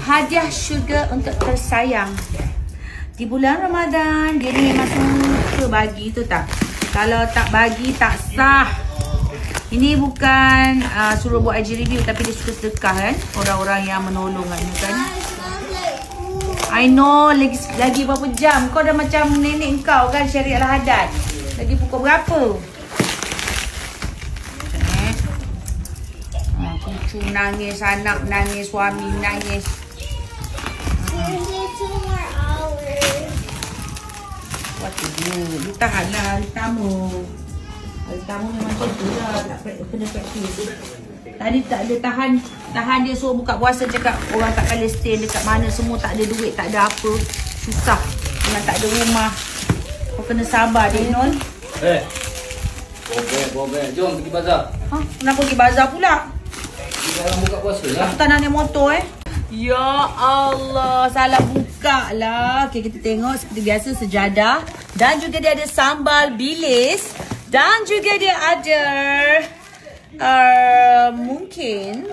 hadiah sugar untuk tersayang. Di bulan Ramadan, dia ni memang suka bagi tu tak? Kalau tak bagi, tak sah. Ini bukan suruh buat IG review, tapi dia suka sedekah kan. Orang-orang yang menolong kan. I know, lagi berapa jam? Kau dah macam nenek kau kan, Syariah Al-Haddad. Lagi pukul berapa? Cucu nangis, anak nangis, suami nangis. What to do? Lu tahanlah hari tamu. Hari tamu memang macam tu lah. Tak kena praktis. Tadi tak ada tahan dia suruh buka puasa, cakap orang kat Palestin, dekat mana semua tak ada duit, tak ada apa. Susah. Dengan tak ada rumah. Kau kena sabar dia, Nol. Bobek. Jom pergi bazar. Kenapa pergi bazar pula? Kita orang buka puasa lah. Aku tak nak naik motor Ya Allah, salah buka lah. Okay, kita tengok seperti biasa sejadah. Dan juga dia ada sambal bilis. Dan juga dia ada mungkin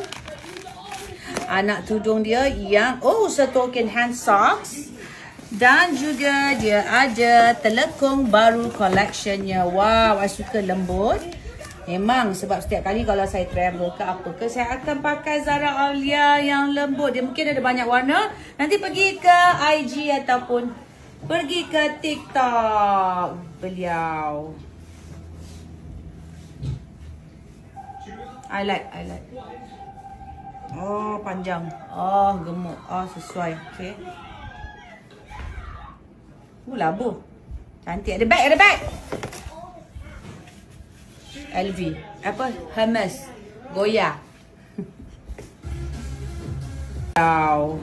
anak tudung dia yang setoken hand socks. Dan juga dia ada telekung baru collectionnya. Wow, I suka lembut. Memang sebab setiap kali kalau saya travel ke apa ke, saya akan pakai Zara Aulia yang lembut. Dia mungkin ada banyak warna. Nanti pergi ke IG ataupun pergi ke TikTok beliau. I like. Oh, panjang. Oh, gemuk. Oh, sesuai. Okay. Labu. Cantik. Ada bag. LV. Apa? Hermes. Goya. Wow.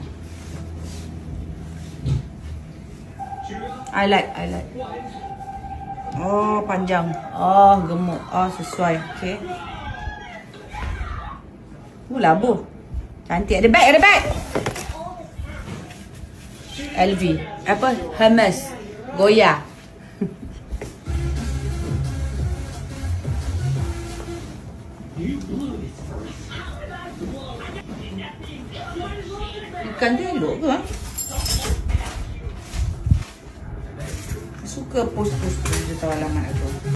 I like. Oh, panjang. Oh, gemuk. Oh, sesuai. Okay. Labu. Cantik. Ada bag. LV. Apa? Hermes. Goya. Ikan tu elok ke? Suka post-post tu, dia tahu alamat aku.